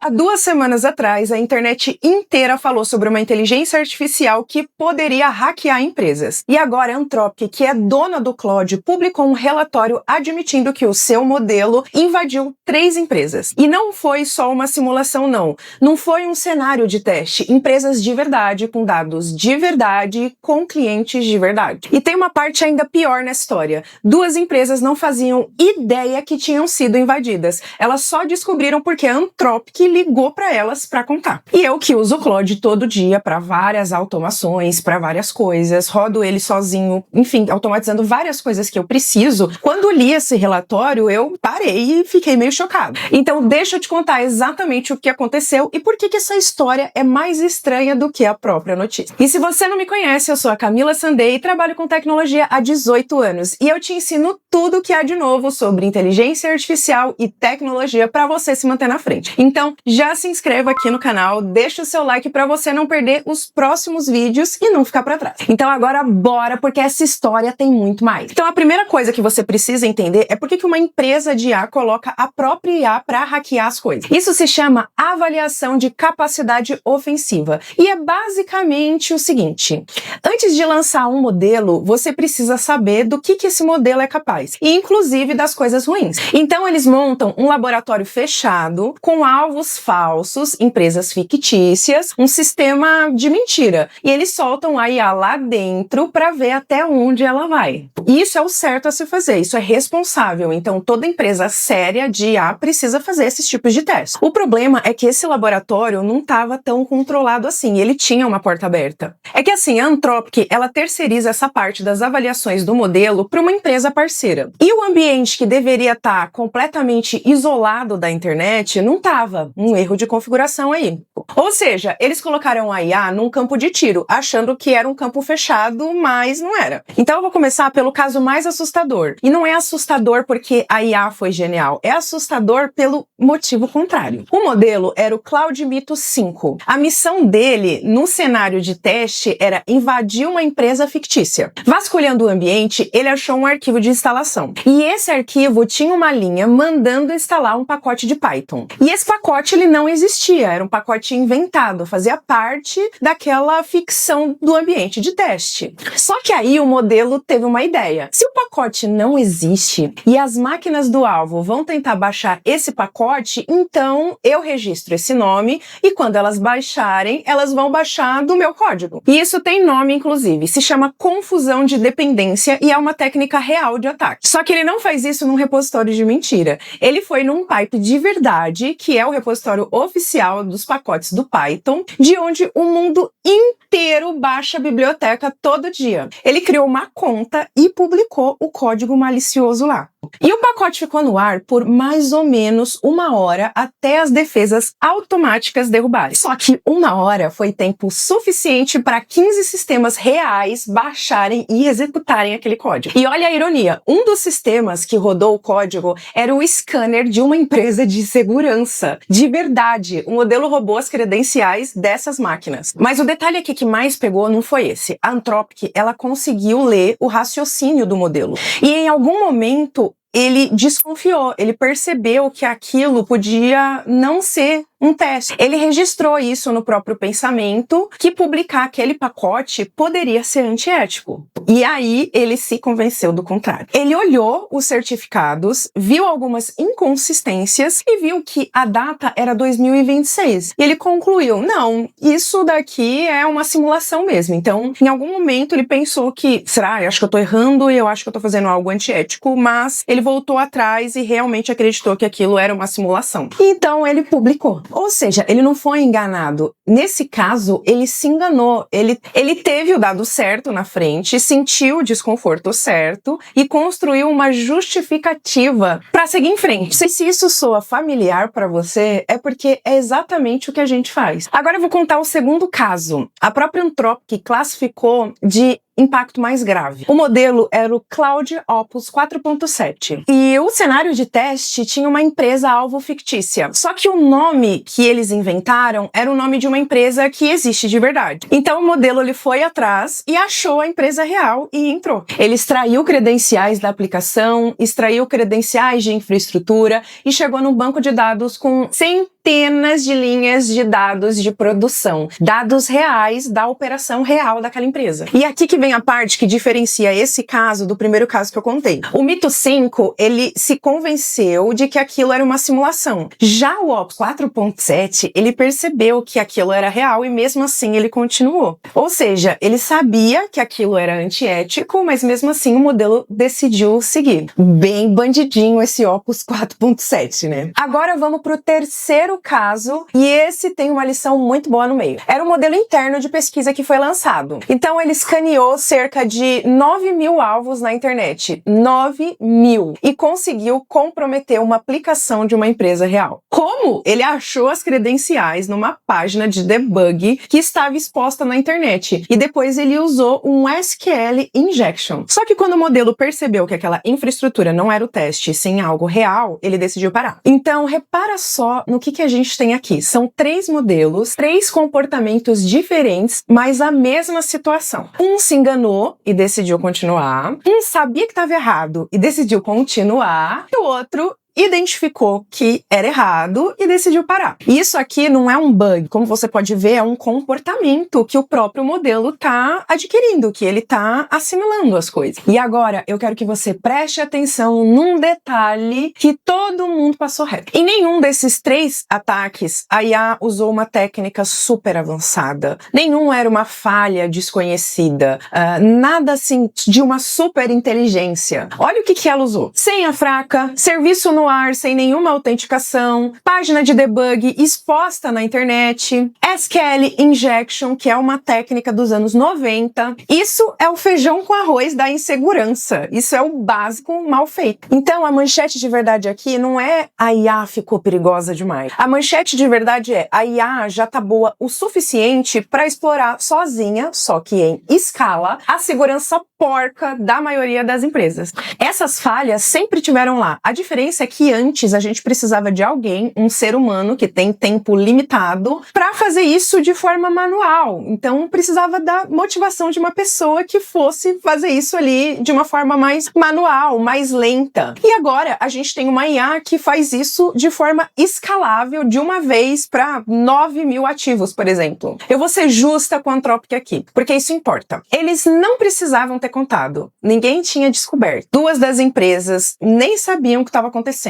Há 2 semanas atrás, a internet inteira falou sobre uma inteligência artificial que poderia hackear empresas. E agora a Anthropic, que é dona do Claude, publicou um relatório admitindo que o seu modelo invadiu 3 empresas. E não foi só uma simulação, não. Não foi um cenário de teste. Empresas de verdade, com dados de verdade, com clientes de verdade. E tem uma parte ainda pior na história. 2 empresas não faziam ideia que tinham sido invadidas. Elas só descobriram porque a Anthropic ligou para elas para contar. E eu que uso o Claude todo dia para várias automações, para várias coisas, rodo ele sozinho, enfim, automatizando várias coisas que eu preciso. Quando li esse relatório, eu parei e fiquei meio chocado. Então, deixa eu te contar exatamente o que aconteceu e por que essa história é mais estranha do que a própria notícia. E se você não me conhece, eu sou a Camila Sandei e trabalho com tecnologia há 18 anos. E eu te ensino tudo o que há de novo sobre inteligência artificial e tecnologia para você se manter na frente. Então, já se inscreva aqui no canal, deixa o seu like para você não perder os próximos vídeos e não ficar para trás. Então agora bora, porque essa história tem muito mais. Então a primeira coisa que você precisa entender é por que uma empresa de IA coloca a própria IA para hackear as coisas. Isso se chama avaliação de capacidade ofensiva. E é basicamente o seguinte: antes de lançar um modelo, você precisa saber do que esse modelo é capaz, e inclusive das coisas ruins. Então eles montam um laboratório fechado, com alvos falsos, empresas fictícias, um sistema de mentira. E eles soltam a IA lá dentro para ver até onde ela vai. E isso é o certo a se fazer, isso é responsável. Então toda empresa séria de IA precisa fazer esses tipos de testes. O problema é que esse laboratório não estava tão controlado assim, ele tinha uma porta aberta. É que assim, a Anthropic, ela terceiriza essa parte das avaliações do modelo para uma empresa parceira. E o ambiente que deveria estar completamente isolado da internet não estava. Um erro de configuração aí. Ou seja, eles colocaram a IA num campo de tiro, achando que era um campo fechado, mas não era. Então eu vou começar pelo caso mais assustador. E não é assustador porque a IA foi genial, é assustador pelo motivo contrário. O modelo era o Claude Mito 5. A missão dele, no cenário de teste, era invadir uma empresa fictícia. Vasculhando o ambiente, ele achou um arquivo de instalação. E esse arquivo tinha uma linha mandando instalar um pacote de Python. E esse pacote ele não existia, era um pacote inventado, fazia parte daquela ficção do ambiente de teste. Só que aí o modelo teve uma ideia. Se o pacote não existe e as máquinas do alvo vão tentar baixar esse pacote, então eu registro esse nome e quando elas baixarem, elas vão baixar do meu código. E isso tem nome, inclusive, se chama confusão de dependência e é uma técnica real de ataque. Só que ele não faz isso num repositório de mentira. Ele foi num pipe de verdade, que é o repositório oficial dos pacotes do Python, de onde o mundo inteiro baixa a biblioteca todo dia. Ele criou uma conta e publicou o código malicioso lá. E o pacote ficou no ar por mais ou menos 1 hora até as defesas automáticas derrubarem. Só que 1 hora foi tempo suficiente para 15 sistemas reais baixarem e executarem aquele código. E olha a ironia, um dos sistemas que rodou o código era o scanner de uma empresa de segurança. De verdade, o modelo roubou as credenciais dessas máquinas. Mas o detalhe aqui que mais pegou não foi esse. A Anthropic, ela conseguiu ler o raciocínio do modelo. E em algum momento, ele desconfiou, ele percebeu que aquilo podia não ser um teste. Ele registrou isso no próprio pensamento, que publicar aquele pacote poderia ser antiético. E aí ele se convenceu do contrário. Ele olhou os certificados, viu algumas inconsistências e viu que a data era 2026. E ele concluiu, não, isso daqui é uma simulação mesmo. Então, em algum momento ele pensou que, será, eu acho que eu tô errando e eu acho que eu tô fazendo algo antiético, mas ele voltou atrás e realmente acreditou que aquilo era uma simulação. Então ele publicou. Ou seja, ele não foi enganado. Nesse caso, ele se enganou. Ele teve o dado certo na frente, sentiu o desconforto certo e construiu uma justificativa para seguir em frente. Se isso soa familiar para você, é porque é exatamente o que a gente faz. Agora eu vou contar o segundo caso. A própria Anthropic classificou de impacto mais grave. O modelo era o Claude Opus 4.7. E o cenário de teste tinha uma empresa-alvo fictícia. Só que o nome que eles inventaram era o nome de uma empresa que existe de verdade. Então o modelo ele foi atrás e achou a empresa real e entrou. Ele extraiu credenciais da aplicação, extraiu credenciais de infraestrutura e chegou num banco de dados com 100 centenas de linhas de dados de produção, dados reais da operação real daquela empresa. E aqui que vem a parte que diferencia esse caso do primeiro caso que eu contei. O mito 5, ele se convenceu de que aquilo era uma simulação. Já o Opus 4.7, ele percebeu que aquilo era real e mesmo assim ele continuou. Ou seja, ele sabia que aquilo era antiético, mas mesmo assim o modelo decidiu seguir. Bem bandidinho esse Opus 4.7, né? Agora vamos pro terceiro caso, e esse tem uma lição muito boa no meio. Era um modelo interno de pesquisa que foi lançado. Então ele escaneou cerca de 9.000 alvos na internet. 9.000! E conseguiu comprometer uma aplicação de uma empresa real. Como? Ele achou as credenciais numa página de debug que estava exposta na internet. E depois ele usou um SQL injection. Só que quando o modelo percebeu que aquela infraestrutura não era o teste, sim algo real, ele decidiu parar. Então, repara só no que a gente tem aqui. São 3 modelos, 3 comportamentos diferentes, mas a mesma situação. Um se enganou e decidiu continuar. Um sabia que estava errado e decidiu continuar. E o outro identificou que era errado e decidiu parar. Isso aqui não é um bug, como você pode ver, é um comportamento que o próprio modelo está adquirindo, que ele está assimilando as coisas. E agora eu quero que você preste atenção num detalhe que todo mundo passou reto. Em nenhum desses 3 ataques, a IA usou uma técnica super avançada. Nenhum era uma falha desconhecida. Nada assim de uma super inteligência. Olha o que ela usou. Senha fraca, serviço no ar sem nenhuma autenticação, página de debug exposta na internet, SQL injection, que é uma técnica dos anos 90. Isso é o feijão com arroz da insegurança. Isso é o básico mal feito. Então a manchete de verdade aqui não é a IA ficou perigosa demais. A manchete de verdade é a IA já tá boa o suficiente para explorar sozinha, só que em escala, a segurança porca da maioria das empresas. Essas falhas sempre tiveram lá. A diferença é que antes a gente precisava de alguém, um ser humano que tem tempo limitado, para fazer isso de forma manual. Então precisava da motivação de uma pessoa que fosse fazer isso ali de uma forma mais manual, mais lenta. E agora a gente tem uma IA que faz isso de forma escalável de uma vez para 9.000 ativos, por exemplo. Eu vou ser justa com a Anthropic aqui, porque isso importa. Eles não precisavam ter contado. Ninguém tinha descoberto. 2 das empresas nem sabiam o que estava acontecendo.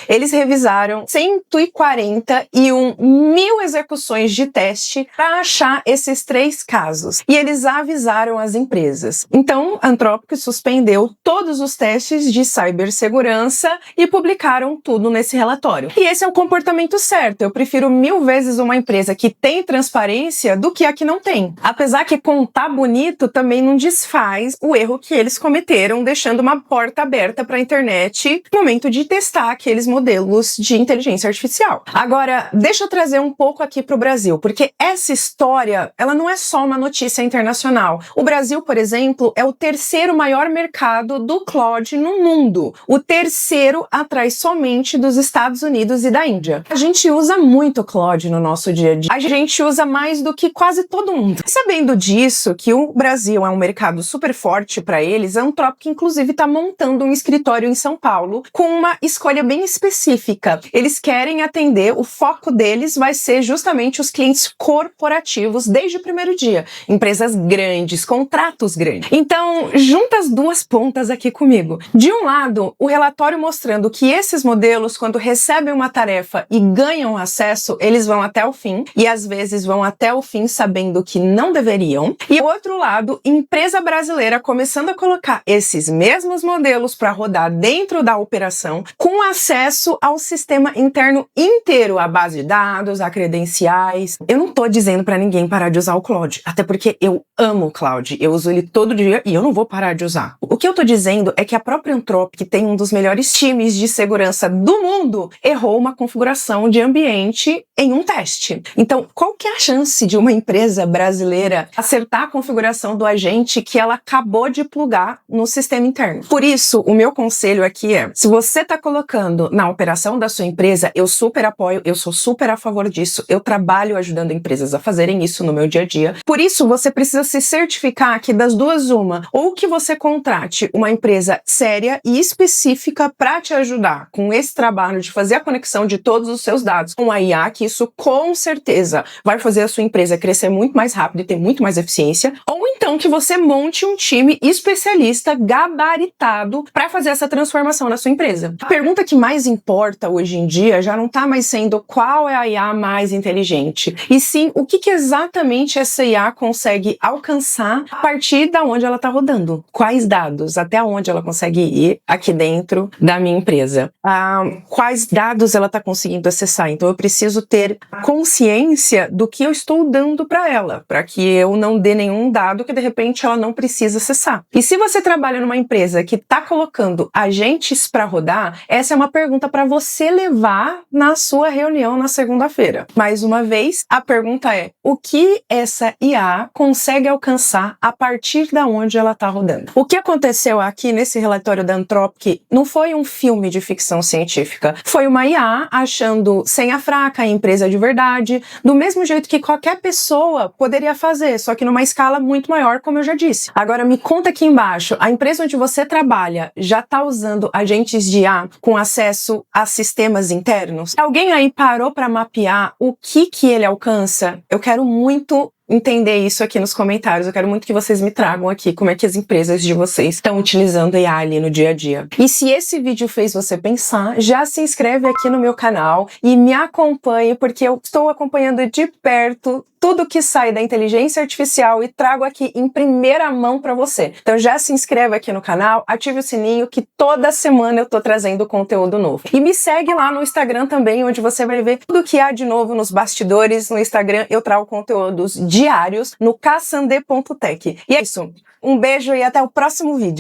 Eles revisaram 141.000 execuções de teste para achar esses 3 casos. E eles avisaram as empresas. Então, a Anthropic suspendeu todos os testes de cibersegurança e publicaram tudo nesse relatório. E esse é o comportamento certo. Eu prefiro 1000 vezes uma empresa que tem transparência do que a que não tem. Apesar que contar bonito também não desfaz o erro que eles cometeram, deixando uma porta aberta para a internet no momento de testar aqueles modelos de inteligência artificial. Agora, deixa eu trazer um pouco aqui para o Brasil, porque essa história, ela não é só uma notícia internacional. O Brasil, por exemplo, é o 3º maior mercado do cloud no mundo. O 3º atrás somente dos Estados Unidos e da Índia. A gente usa muito cloud no nosso dia a dia. A gente usa mais do que quase todo mundo. Sabendo disso, que o Brasil é um mercado super forte para eles, a Anthropic inclusive está montando um escritório em São Paulo com uma escolha bem específica. Eles querem atender, o foco deles vai ser justamente os clientes corporativos desde o primeiro dia. Empresas grandes, contratos grandes. Então, junta as 2 pontas aqui comigo. De um lado, o relatório mostrando que esses modelos, quando recebem uma tarefa e ganham acesso, eles vão até o fim, e às vezes vão até o fim sabendo que não deveriam. E do outro lado, empresa brasileira começando a colocar esses mesmos modelos para rodar dentro da operação, com acesso ao sistema interno inteiro, a base de dados, a credenciais. Eu não tô dizendo para ninguém parar de usar o cloud, até porque eu amo o cloud, eu uso ele todo dia e eu não vou parar de usar. O que eu tô dizendo é que a própria Anthropic, que tem um dos melhores times de segurança do mundo, errou uma configuração de ambiente em um teste. Então, qual que é a chance de uma empresa brasileira acertar a configuração do agente que ela acabou acabou de plugar no sistema interno. Por isso, o meu conselho aqui é, se você está colocando na operação da sua empresa, eu super apoio, eu sou super a favor disso, eu trabalho ajudando empresas a fazerem isso no meu dia a dia. Por isso, você precisa se certificar que das duas uma, ou que você contrate uma empresa séria e específica para te ajudar com esse trabalho de fazer a conexão de todos os seus dados com a IA, que isso com certeza vai fazer a sua empresa crescer muito mais rápido e ter muito mais eficiência, ou então que você monte um time especialista gabaritado para fazer essa transformação na sua empresa. A pergunta que mais importa hoje em dia já não está mais sendo qual é a IA mais inteligente, e sim o que exatamente essa IA consegue alcançar a partir da onde ela está rodando. Quais dados, até onde ela consegue ir aqui dentro da minha empresa. Quais dados ela está conseguindo acessar. Então eu preciso ter consciência do que eu estou dando para ela, para que eu não dê nenhum dado que de repente ela não precisa acessar. E se você trabalha numa empresa que está colocando agentes para rodar, essa é uma pergunta para você levar na sua reunião na segunda-feira. Mais uma vez, a pergunta é: o que essa IA consegue alcançar a partir da onde ela está rodando? O que aconteceu aqui nesse relatório da Anthropic não foi um filme de ficção científica, foi uma IA achando senha fraca a empresa de verdade, do mesmo jeito que qualquer pessoa poderia fazer, só que numa escala muito maior, como eu já disse. Agora me conta aqui embaixo, a empresa onde você trabalha já está usando agentes de IA com acesso a sistemas internos? Alguém aí parou para mapear o que ele alcança? Eu quero muito entender isso aqui nos comentários. Eu quero muito que vocês me tragam aqui como é que as empresas de vocês estão utilizando IA ali no dia a dia. E se esse vídeo fez você pensar, já se inscreve aqui no meu canal e me acompanhe, porque eu estou acompanhando de perto tudo que sai da inteligência artificial e trago aqui em primeira mão para você. Então já se inscreve aqui no canal, ative o sininho que toda semana eu tô trazendo conteúdo novo. E me segue lá no Instagram também, onde você vai ver tudo que há de novo nos bastidores. No Instagram eu trago conteúdos diários no caçandê.tech. E é isso. Um beijo e até o próximo vídeo.